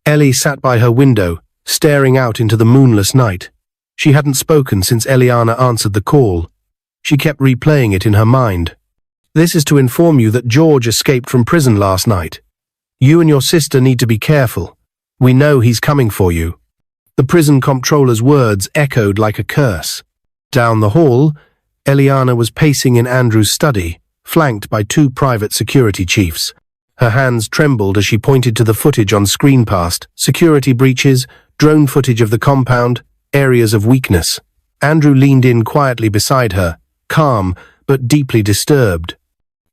Ellie sat by her window, staring out into the moonless night. She hadn't spoken since Eliana answered the call. She kept replaying it in her mind. "This is to inform you that George escaped from prison last night. You and your sister need to be careful. We know he's coming for you." The prison comptroller's words echoed like a curse. Down the hall, Eliana was pacing in Andrew's study, flanked by two private security chiefs. Her hands trembled as she pointed to the footage on screen past security breaches, drone footage of the compound, areas of weakness. Andrew leaned in quietly beside her, calm but deeply disturbed.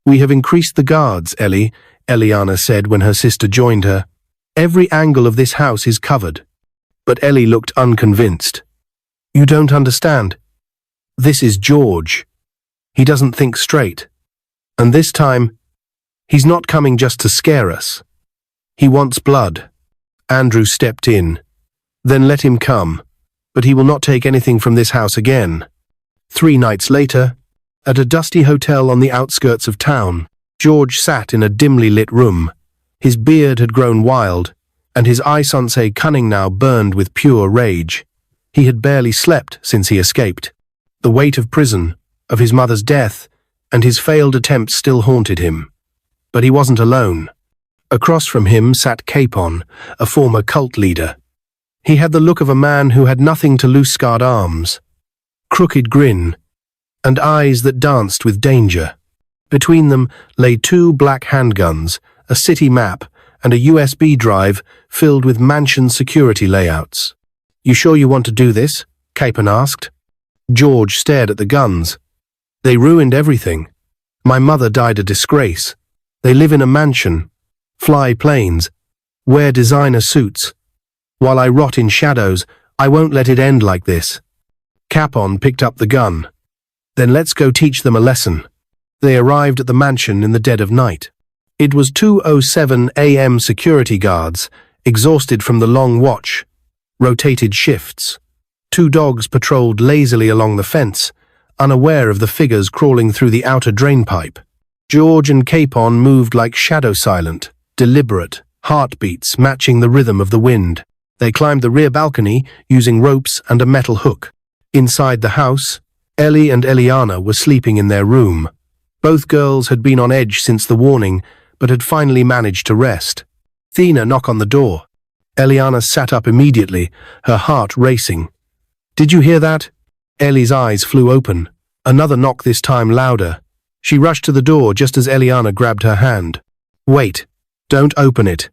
"We have increased the guards, Ellie," Eliana said when her sister joined her. "Every angle of this house is covered." But Ellie looked unconvinced. "You don't understand. This is George. He doesn't think straight. And this time, he's not coming just to scare us. He wants blood." Andrew stepped in. "Then let him come, but he will not take anything from this house again." 3 nights later, at a dusty hotel on the outskirts of town, George sat in a dimly lit room. His beard had grown wild, and his eye-sensei cunning now burned with pure rage. He had barely slept since he escaped. The weight of prison, of his mother's death, and his failed attempts still haunted him. But he wasn't alone. Across from him sat Capon, a former cult leader. He had the look of a man who had nothing to loose scarred arms, crooked grin, and eyes that danced with danger. Between them lay 2 black handguns, a city map, and a USB drive filled with mansion security layouts. "You sure you want to do this?" Capon asked. George stared at the guns. "They ruined everything. My mother died a disgrace. They live in a mansion, fly planes, wear designer suits. While I rot in shadows, I won't let it end like this." Capon picked up the gun. "Then let's go teach them a lesson." They arrived at the mansion in the dead of night. It was 2:07 a.m. Security guards, exhausted from the long watch, rotated shifts. 2 dogs patrolled lazily along the fence, unaware of the figures crawling through the outer drain pipe. George and Capon moved like shadow-silent, deliberate, heartbeats matching the rhythm of the wind. They climbed the rear balcony using ropes and a metal hook. Inside the house, Ellie and Eliana were sleeping in their room. Both girls had been on edge since the warning, but had finally managed to rest. Thina knocked on the door. Eliana sat up immediately, her heart racing. "Did you hear that?" Ellie's eyes flew open. Another knock, this time louder. She rushed to the door just as Eliana grabbed her hand. "Wait, don't open it."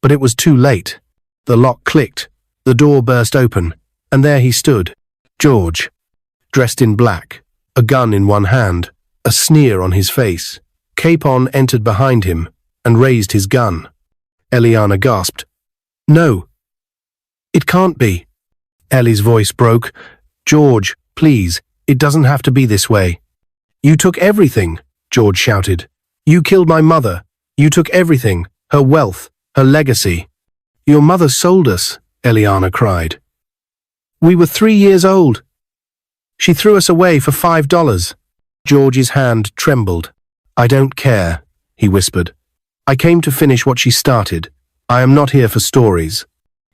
But it was too late. The lock clicked, the door burst open, and there he stood, George, dressed in black, a gun in one hand, a sneer on his face. Capon entered behind him and raised his gun. Eliana gasped. "No, it can't be." Ellie's voice broke. "George, please, it doesn't have to be this way." "You took everything," George shouted. "You killed my mother. You took everything, her wealth, her legacy." "Your mother sold us," Eliana cried. "We were 3 years old. She threw us away for $5. George's hand trembled. "I don't care," he whispered. "I came to finish what she started. I am not here for stories."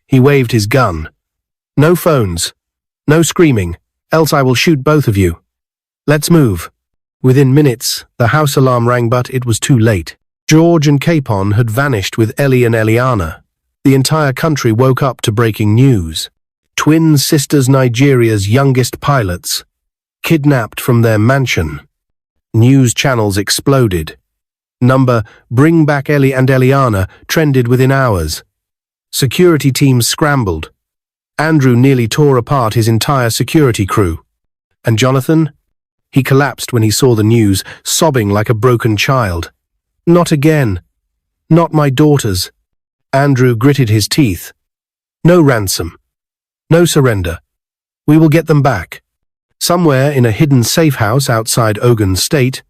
He waved his gun. "No phones. No screaming, else I will shoot both of you. Let's move." Within minutes, the house alarm rang, but it was too late. George and Capon had vanished with Ellie and Elliana. The entire country woke up to breaking news. Twin sisters, Nigeria's youngest pilots, kidnapped from their mansion. News channels exploded. Number "Bring Back Ellie and Elliana" trended within hours. Security teams scrambled. Andrew nearly tore apart his entire security crew. And Jonathan? He collapsed when he saw the news, sobbing like a broken child. "Not again. Not my daughters." Andrew gritted his teeth. "No ransom. No surrender. We will get them back." Somewhere in a hidden safe house outside Ogun State,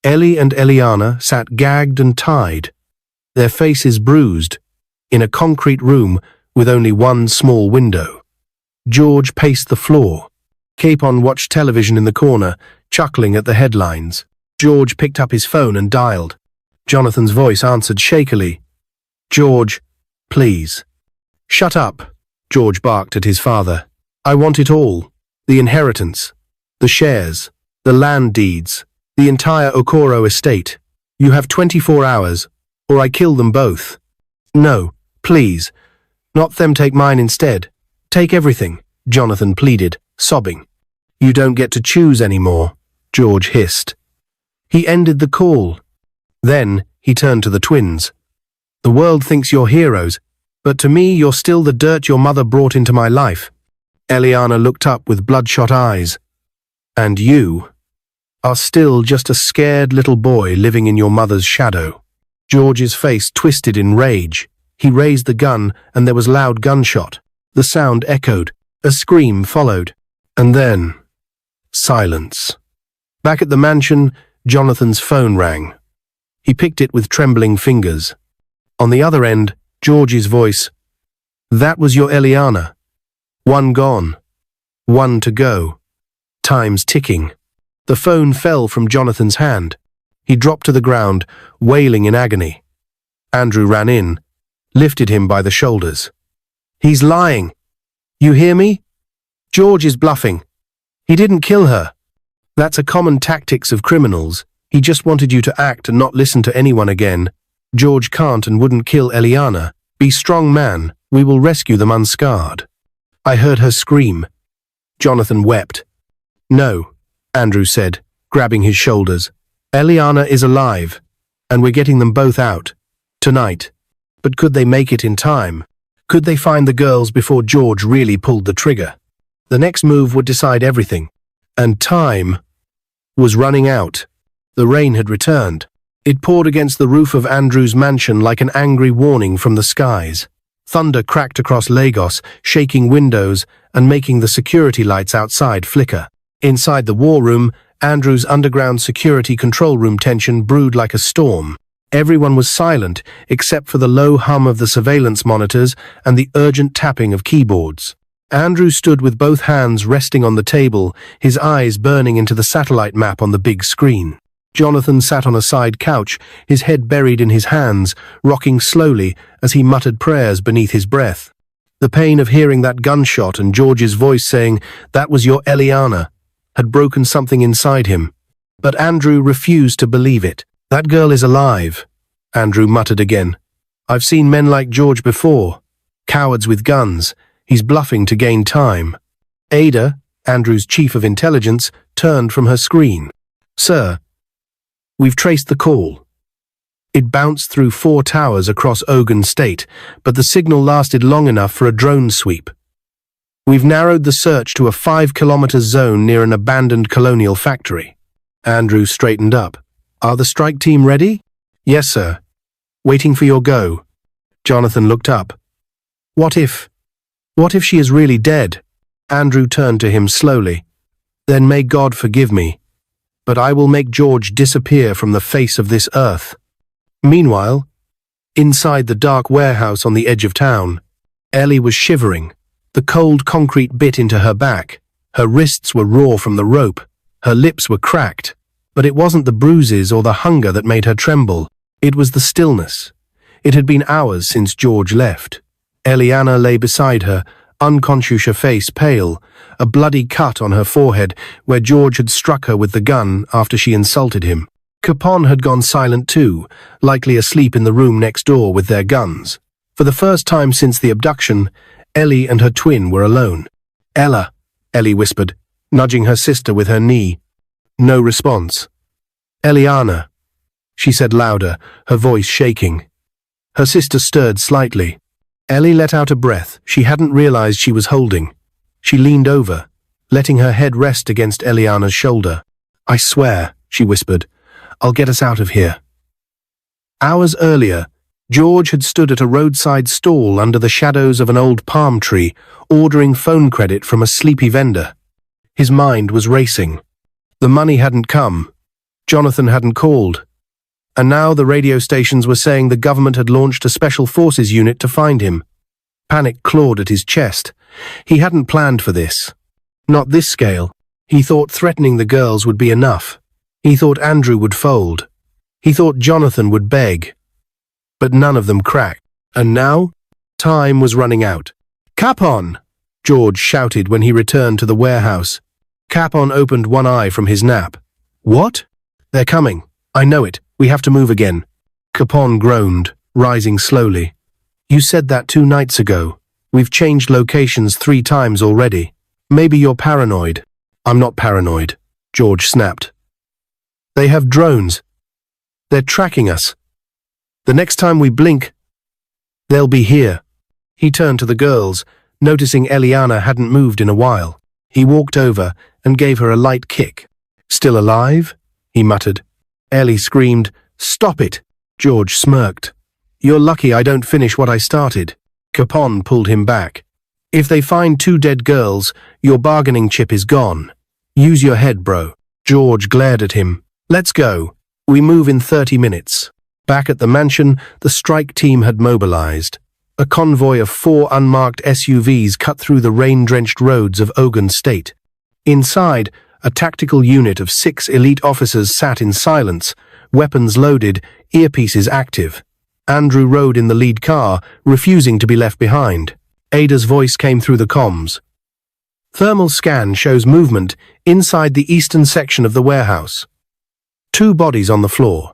Ellie and Elliana sat gagged and tied, their faces bruised, in a concrete room with only one small window. George paced the floor. Capon watched television in the corner, chuckling at the headlines. George picked up his phone and dialed. Jonathan's voice answered shakily. "George, please, Shut up, George barked at his father. I want it all. The inheritance, the shares, the land deeds, the entire Okoro estate. You have 24 hours, or I kill them both. No, please. Not them take mine instead. Take everything, Jonathan pleaded, sobbing. You don't get to choose anymore, George hissed. He ended the call. Then he turned to the twins. The world thinks you're heroes, but to me you're still the dirt your mother brought into my life. Elliana looked up with bloodshot eyes. And you are still just a scared little boy living in your mother's shadow. George's face twisted in rage. He raised the gun, and there was loud gunshot. The sound echoed. A scream followed. And then silence. Back at the mansion, Jonathan's phone rang. He picked it with trembling fingers. On the other end, George's voice. That was your Elliana. One gone. One to go. Time's ticking. The phone fell from Jonathan's hand. He dropped to the ground, wailing in agony. Andrew ran in, lifted him by the shoulders. He's lying. You hear me? George is bluffing. He didn't kill her. That's a common tactics of criminals. He just wanted you to act and not listen to anyone again. George can't and wouldn't kill Elliana. Be strong, man. We will rescue them unscarred. I heard her scream. Jonathan wept. No, Andrew said, grabbing his shoulders. Elliana is alive, and we're getting them both out. Tonight. But could they make it in time? Could they find the girls before George really pulled the trigger? The next move would decide everything. And time was running out. The rain had returned. It poured against the roof of Andrew's mansion like an angry warning from the skies. Thunder cracked across Lagos, shaking windows and making the security lights outside flicker. Inside the war room, Andrew's underground security control room tension brewed like a storm. Everyone was silent except for the low hum of the surveillance monitors and the urgent tapping of keyboards. Andrew stood with both hands resting on the table, his eyes burning into the satellite map on the big screen. Jonathan sat on a side couch, his head buried in his hands, rocking slowly as he muttered prayers beneath his breath. The pain of hearing that gunshot and George's voice saying, "That was your Elliana," had broken something inside him. But Andrew refused to believe it. "That girl is alive," Andrew muttered again. "I've seen men like George before. Cowards with guns. He's bluffing to gain time." Ada, Andrew's chief of intelligence, turned from her screen. "Sir, we've traced the call. It bounced through 4 towers across Ogun State, but the signal lasted long enough for a drone sweep. We've narrowed the search to a 5-kilometer zone near an abandoned colonial factory." Andrew straightened up. "Are the strike team ready?" "Yes, sir. Waiting for your go." Jonathan looked up. What if she is really dead?" Andrew turned to him slowly. "Then may God forgive me, but I will make George disappear from the face of this earth." Meanwhile, inside the dark warehouse on the edge of town, Ellie was shivering. The cold concrete bit into her back. Her wrists were raw from the rope. Her lips were cracked. But it wasn't the bruises or the hunger that made her tremble. It was the stillness. It had been hours since George left. Elliana lay beside her, unconscious, her face pale, a bloody cut on her forehead where George had struck her with the gun after she insulted him. Capon had gone silent too, likely asleep in the room next door with their guns. For the first time since the abduction, Ellie and her twin were alone. "Ella," Ellie whispered, nudging her sister with her knee. No response. "Elliana," she said louder, her voice shaking. Her sister stirred slightly. Ellie let out a breath she hadn't realized she was holding. She leaned over, letting her head rest against Elliana's shoulder. "I swear," she whispered, "I'll get us out of here." Hours earlier, George had stood at a roadside stall under the shadows of an old palm tree, ordering phone credit from a sleepy vendor. His mind was racing. The money hadn't come. Jonathan hadn't called. And now the radio stations were saying the government had launched a special forces unit to find him. Panic clawed at his chest. He hadn't planned for this. Not this scale. He thought threatening the girls would be enough. He thought Andrew would fold. He thought Jonathan would beg. But none of them cracked. And now, Time was running out. "Capon!" George shouted when he returned to the warehouse. Capon opened one eye from his nap. "What?" "They're coming. I know it. We have to move again." Capon groaned, rising slowly. "You said that 2 nights ago. We've changed locations 3 times already. Maybe you're paranoid." "I'm not paranoid," George snapped. "They have drones. They're tracking us. The next time we blink, they'll be here." He turned to the girls, noticing Elliana hadn't moved in a while. He walked over and gave her a light kick. "Still alive?" he muttered. Ellie screamed, "Stop it!" George smirked. "You're lucky I don't finish what I started." Capon pulled him back. "If they find 2 dead girls, your bargaining chip is gone. Use your head, bro." George glared at him. "Let's go. We move in 30 minutes." Back at the mansion, the strike team had mobilized. A convoy of 4 unmarked SUVs cut through the rain-drenched roads of Ogun State. Inside, a tactical unit of 6 elite officers sat in silence, weapons loaded, earpieces active. Andrew rode in the lead car, refusing to be left behind. Ada's voice came through the comms. "Thermal scan shows movement inside the eastern section of the warehouse. 2 bodies on the floor.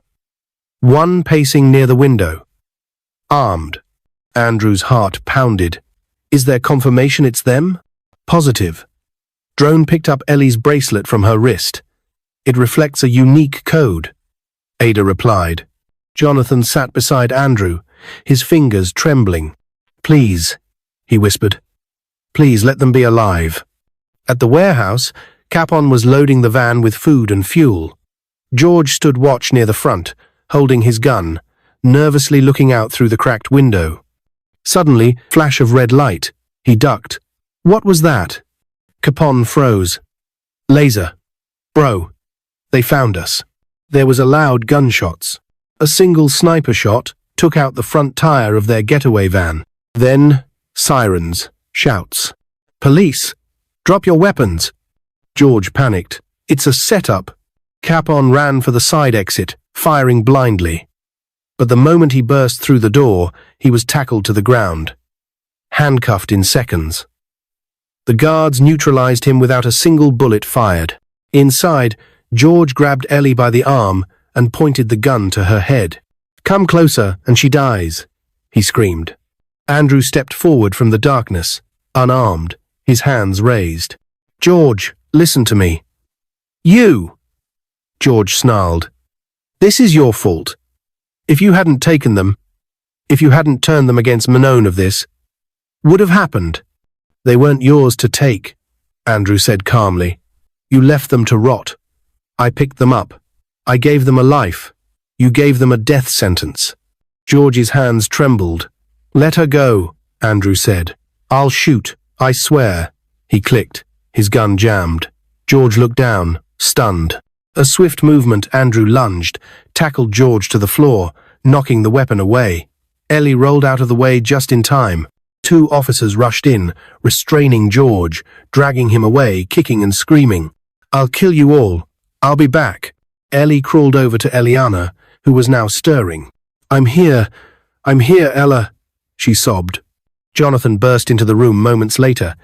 1 pacing near the window. Armed." Andrew's heart pounded. "Is there confirmation it's them?" "Positive." Drone picked up Ellie's bracelet from her wrist. "It reflects a unique code," Ada replied. Jonathan sat beside Andrew, his fingers trembling. "Please," he whispered. "Please let them be alive." At the warehouse, Capon was loading the van with food and fuel. George stood watch near the front, holding his gun, nervously looking out through the cracked window. Suddenly, flash of red light. He ducked. "What was that?" Capon froze. "Laser. Bro. They found us." There was a loud gunshots. A single sniper shot took out the front tire of their getaway van. Then, sirens, shouts. "Police! Drop your weapons!" George panicked. "It's a setup." Capon ran for the side exit, firing blindly. But the moment he burst through the door, he was tackled to the ground, handcuffed in seconds. The guards neutralized him without a single bullet fired. Inside, George grabbed Ellie by the arm and pointed the gun to her head. "Come closer, and she dies," he screamed. Andrew stepped forward from the darkness, unarmed, his hands raised. "George, listen to me." "You!" George snarled. "This is your fault. If you hadn't taken them, if you hadn't turned them against Manon of this, would have happened." "They weren't yours to take," Andrew said calmly. "You left them to rot. I picked them up. I gave them a life. You gave them a death sentence." George's hands trembled. "Let her go," Andrew said. "I'll shoot, I swear." He clicked, his gun jammed. George looked down, stunned. A swift movement, Andrew lunged, tackled George to the floor, knocking the weapon away. Ellie rolled out of the way just in time. 2 officers rushed in, restraining George, dragging him away, kicking and screaming. "I'll kill you all. I'll be back." Ellie crawled over to Elliana, who was now stirring. I'm here, Ella," she sobbed. Jonathan burst into the room moments later.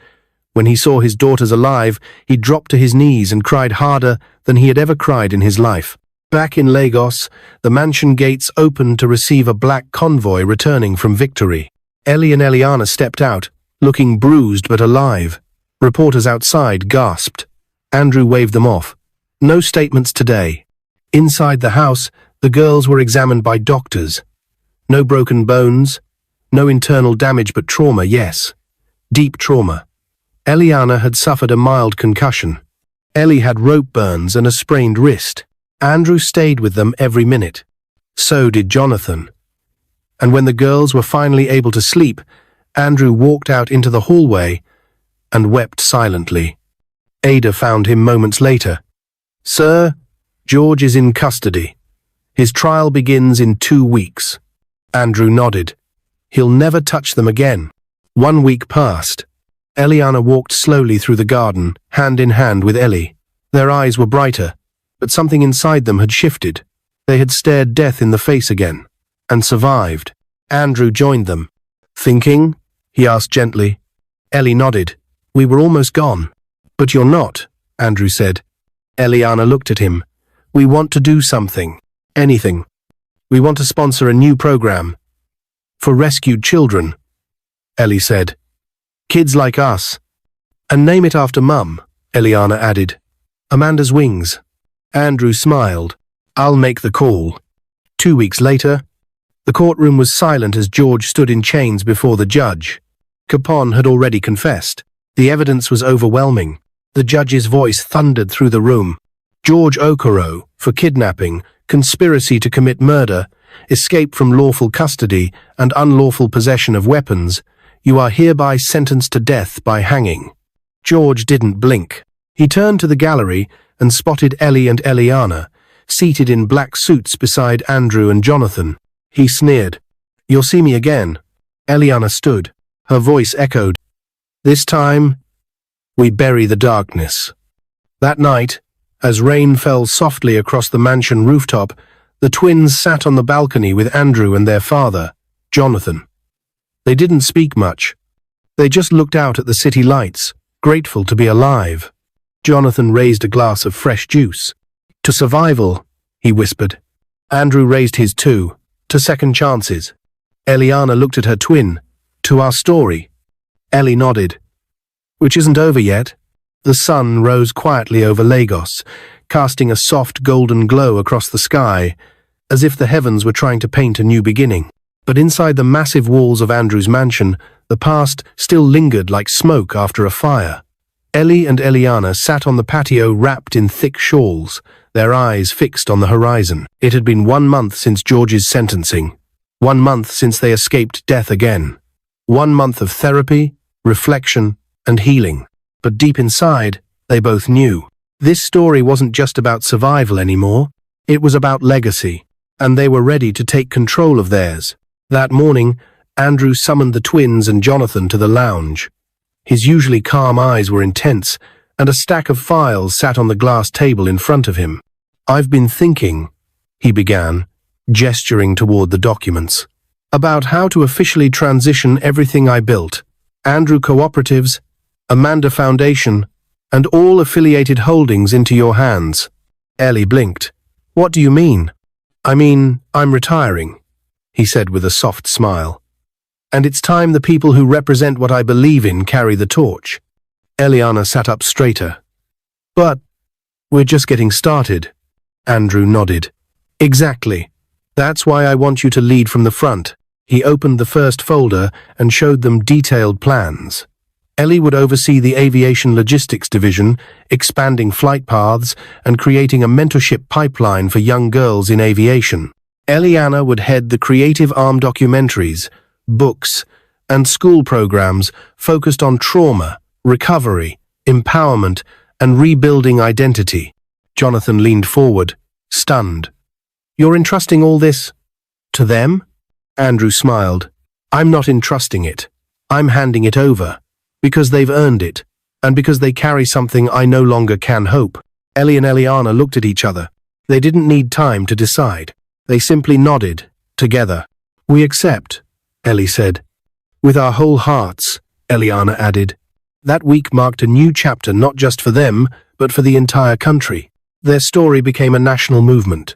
When he saw his daughters alive, he dropped to his knees and cried harder than he had ever cried in his life. Back in Lagos, the mansion gates opened to receive a black convoy returning from victory. Ellie and Elliana stepped out, looking bruised but alive. Reporters outside gasped. Andrew waved them off. No statements today. Inside the house, the girls were examined by doctors. No broken bones, no internal damage, but trauma, yes. Deep trauma. Elliana had suffered a mild concussion. Ellie had rope burns and a sprained wrist. Andrew stayed with them every minute. So did Jonathan. And when the girls were finally able to sleep, Andrew walked out into the hallway and wept silently. Ada found him moments later. "Sir, George is in custody. His trial begins in 2 weeks." Andrew nodded. "He'll never touch them again." 1 week passed. Elliana walked slowly through the garden, hand in hand with Ellie. Their eyes were brighter, but something inside them had shifted. They had stared death in the face again, and survived. Andrew joined them. Thinking? He asked gently. Ellie nodded. We were almost gone. But you're not, Andrew said. Elliana looked at him. We want to do something. Anything. We want to sponsor a new program. For rescued children, Ellie said. Kids like us. And name it after Mum, Eliana added. Amanda's Wings. Andrew smiled. I'll make the call. 2 weeks later, the courtroom was silent as George stood in chains before the judge. Capon had already confessed. The evidence was overwhelming. The judge's voice thundered through the room. George Okoro, for kidnapping, conspiracy to commit murder, escape from lawful custody, and unlawful possession of weapons, you are hereby sentenced to death by hanging. George didn't blink. He turned to the gallery and spotted Ellie and Elliana, seated in black suits beside Andrew and Jonathan. He sneered. You'll see me again. Elliana stood. Her voice echoed. This time, we bury the darkness. That night, as rain fell softly across the mansion rooftop, the twins sat on the balcony with Andrew and their father, Jonathan. They didn't speak much. They just looked out at the city lights, grateful to be alive. Jonathan raised a glass of fresh juice. To survival, he whispered. Andrew raised his too, to second chances. Eliana looked at her twin. To our story. Ellie nodded. Which isn't over yet. The sun rose quietly over Lagos, casting a soft golden glow across the sky, as if the heavens were trying to paint a new beginning. But inside the massive walls of Andrew's mansion, the past still lingered like smoke after a fire. Ellie and Eliana sat on the patio wrapped in thick shawls, their eyes fixed on the horizon. It had been 1 month since George's sentencing. 1 month since they escaped death again. 1 month of therapy, reflection, and healing. But deep inside, they both knew. This story wasn't just about survival anymore. It was about legacy, and they were ready to take control of theirs. That morning, Andrew summoned the twins and Jonathan to the lounge. His usually calm eyes were intense, and a stack of files sat on the glass table in front of him. I've been thinking, he began, gesturing toward the documents, about how to officially transition everything I built. Andrew Cooperatives, Amanda Foundation, and all affiliated holdings into your hands. Ellie blinked. What do you mean? I mean, I'm retiring, he said with a soft smile. And it's time the people who represent what I believe in carry the torch. Eliana sat up straighter. But we're just getting started. Andrew nodded. Exactly. That's why I want you to lead from the front. He opened the first folder and showed them detailed plans. Ellie would oversee the aviation logistics division, expanding flight paths and creating a mentorship pipeline for young girls in aviation. Eliana would head the creative arm documentaries, books, and school programs focused on trauma, recovery, empowerment, and rebuilding identity. Jonathan leaned forward, stunned. You're entrusting all this to them? Andrew smiled. I'm not entrusting it. I'm handing it over. Because they've earned it, and because they carry something I no longer can hope. Ellie and Elliana looked at each other. They didn't need time to decide. They simply nodded, together. We accept, Ellie said. With our whole hearts, Eliana added. That week marked a new chapter not just for them, but for the entire country. Their story became a national movement.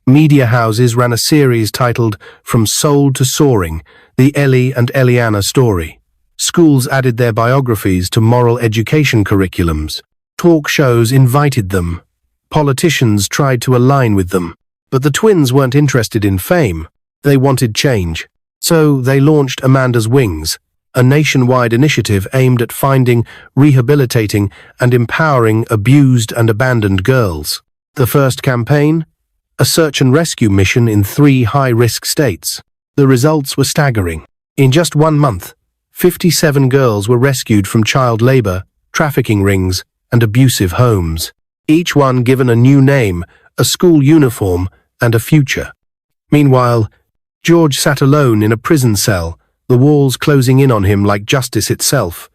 Media houses ran a series titled From Soul to Soaring, the Ellie and Elliana story. Schools added their biographies to moral education curriculums. Talk shows invited them. Politicians tried to align with them. But the twins weren't interested in fame. They wanted change. So they launched Amanda's Wings, a nationwide initiative aimed at finding, rehabilitating, and empowering abused and abandoned girls. The first campaign? A search and rescue mission in 3 high-risk states. The results were staggering. In just 1 month, 57 girls were rescued from child labor, trafficking rings, and abusive homes. Each one given a new name, a school uniform, and a future. Meanwhile, George sat alone in a prison cell, the walls closing in on him like justice itself.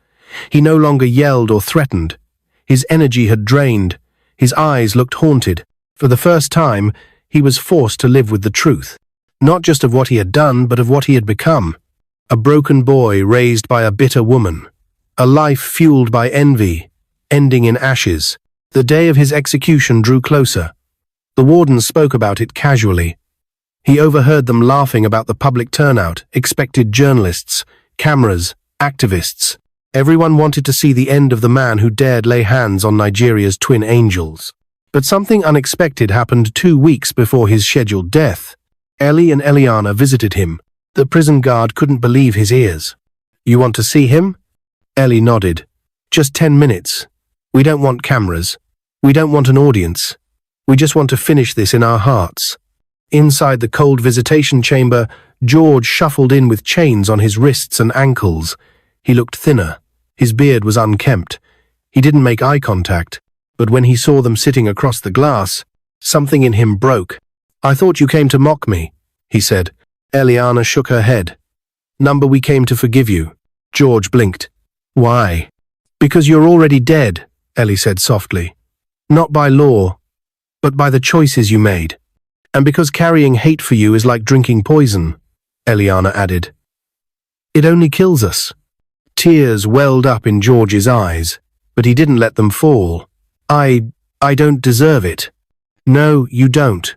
He no longer yelled or threatened. His energy had drained. His eyes looked haunted. For the first time, he was forced to live with the truth. Not just of what he had done, but of what he had become. A broken boy raised by a bitter woman. A life fueled by envy, ending in ashes. The day of his execution drew closer. The wardens spoke about it casually. He overheard them laughing about the public turnout, expected journalists, cameras, activists. Everyone wanted to see the end of the man who dared lay hands on Nigeria's twin angels. But something unexpected happened 2 weeks before his scheduled death. Ellie and Elliana visited him. The prison guard couldn't believe his ears. "You want to see him?" Ellie nodded. "Just 10 minutes. We don't want cameras. We don't want an audience. We just want to finish this in our hearts." Inside the cold visitation chamber, George shuffled in with chains on his wrists and ankles. He looked thinner. His beard was unkempt. He didn't make eye contact, but when he saw them sitting across the glass, something in him broke. "I thought you came to mock me," he said. Elliana shook her head. "Number, we came to forgive you." George blinked. "Why?" "Because you're already dead," Ellie said softly. "Not by law, but by the choices you made. And because carrying hate for you is like drinking poison," Elliana added. "It only kills us." Tears welled up in George's eyes, but he didn't let them fall. I don't deserve it." "No, you don't,"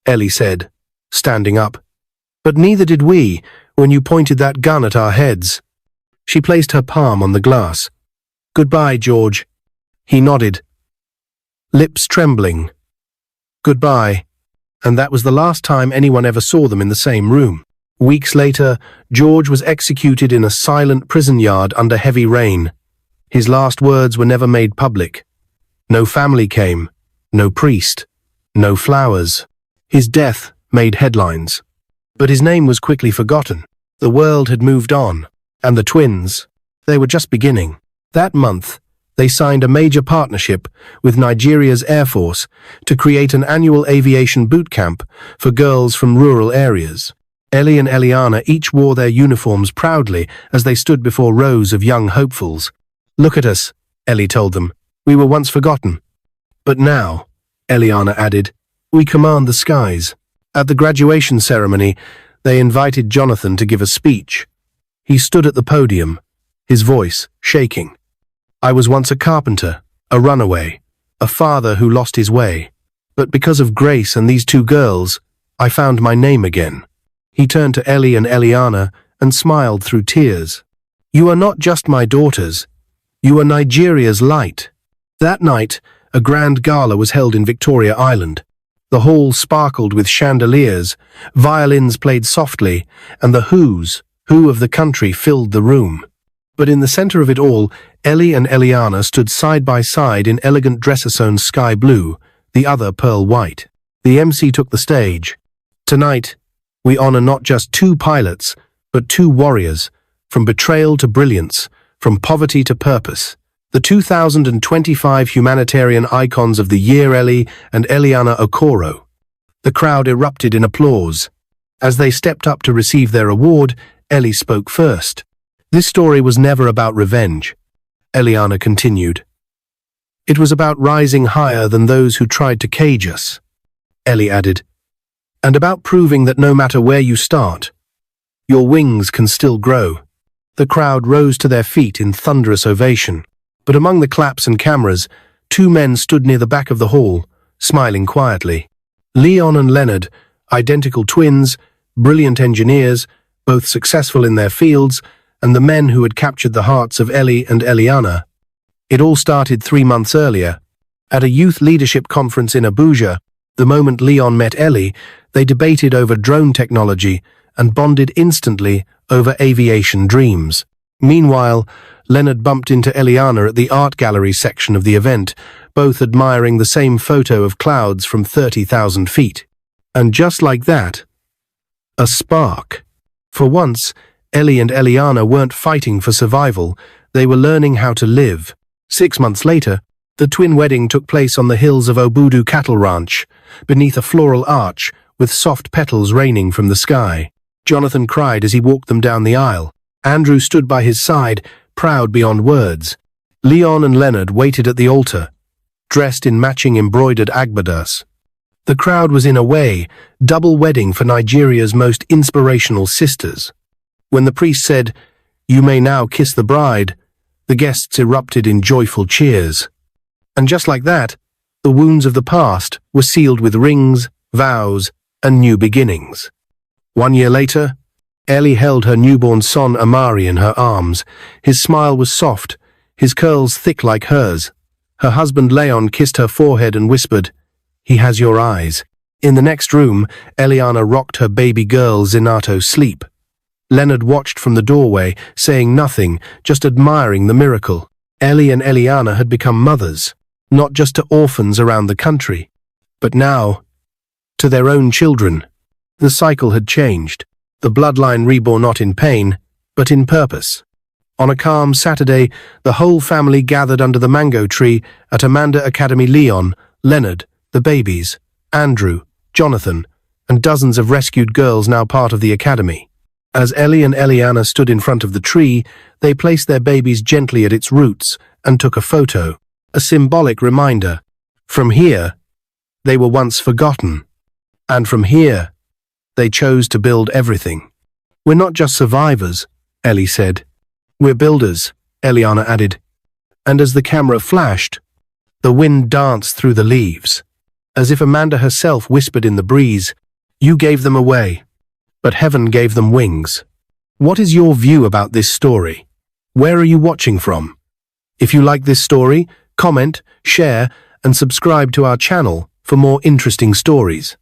Ellie said, standing up. "But neither did we, when you pointed that gun at our heads." She placed her palm on the glass. "Goodbye, George." He nodded, lips trembling. "Goodbye." And that was the last time anyone ever saw them in the same room. Weeks later, George was executed in a silent prison yard under heavy rain. His last words were never made public. No family came, no priest, no flowers. His death made headlines. But his name was quickly forgotten. The world had moved on, and the twins, they were just beginning. That month, they signed a major partnership with Nigeria's Air Force to create an annual aviation boot camp for girls from rural areas. Ellie and Elliana each wore their uniforms proudly as they stood before rows of young hopefuls. "Look at us," Ellie told them. "We were once forgotten. But now," Elliana added, "we command the skies." At the graduation ceremony, they invited Jonathan to give a speech. He stood at the podium, his voice shaking. "I was once a carpenter, a runaway, a father who lost his way. But because of Grace and these 2 girls, I found my name again." He turned to Ellie and Elliana and smiled through tears. "You are not just my daughters. You are Nigeria's light." That night, a grand gala was held in Victoria Island. The hall sparkled with chandeliers, violins played softly, and the who of the country filled the room. But in the center of it all, Ellie and Elliana stood side by side in elegant dresses sewn sky blue, the other pearl white. The MC took the stage. "Tonight, we honor not just 2 pilots, but 2 warriors, from betrayal to brilliance, from poverty to purpose. The 2025 humanitarian icons of the year, Ellie and Elliana Okoro." The crowd erupted in applause. As they stepped up to receive their award, Ellie spoke first. "This story was never about revenge," Elliana continued. "It was about rising higher than those who tried to cage us," Ellie added. "And about proving that no matter where you start, your wings can still grow." The crowd rose to their feet in thunderous ovation. But among the claps and cameras, 2 men stood near the back of the hall, smiling quietly. Leon and Leonard, identical twins, brilliant engineers, both successful in their fields, and the men who had captured the hearts of Ellie and Elliana. It all started 3 months earlier. At a youth leadership conference in Abuja, the moment Leon met Ellie, they debated over drone technology and bonded instantly over aviation dreams. Meanwhile, Leonard bumped into Elliana at the art gallery section of the event, both admiring the same photo of clouds from 30,000 feet. And just like that, a spark. For once, Ellie and Elliana weren't fighting for survival, they were learning how to live. 6 months later, the twin wedding took place on the hills of Obudu Cattle Ranch, beneath a floral arch with soft petals raining from the sky. Jonathan cried as he walked them down the aisle. Andrew stood by his side, proud beyond words. Leon and Leonard waited at the altar, dressed in matching embroidered agbadas. The crowd was in a way, double wedding for Nigeria's most inspirational sisters. When the priest said, "You may now kiss the bride," the guests erupted in joyful cheers. And just like that, the wounds of the past were sealed with rings, vows, and new beginnings. 1 year later, Ellie held her newborn son Amari in her arms. His smile was soft, his curls thick like hers. Her husband Leon kissed her forehead and whispered, "He has your eyes." In the next room, Eliana rocked her baby girl Zinato sleep. Leonard watched from the doorway, saying nothing, just admiring the miracle. Ellie and Elliana had become mothers, not just to orphans around the country, but now to their own children. The cycle had changed. The bloodline reborn not in pain, but in purpose. On a calm Saturday, the whole family gathered under the mango tree at Amanda Academy. Leon, Leonard, the babies, Andrew, Jonathan, and dozens of rescued girls now part of the academy. As Ellie and Elliana stood in front of the tree, they placed their babies gently at its roots and took a photo, a symbolic reminder. From here, they were once forgotten. And from here, they chose to build everything. "We're not just survivors," Ellie said. "We're builders," Eliana added. And as the camera flashed, the wind danced through the leaves. As if Amanda herself whispered in the breeze, "You gave them away, but heaven gave them wings." What is your view about this story? Where are you watching from? If you like this story, comment, share, and subscribe to our channel for more interesting stories.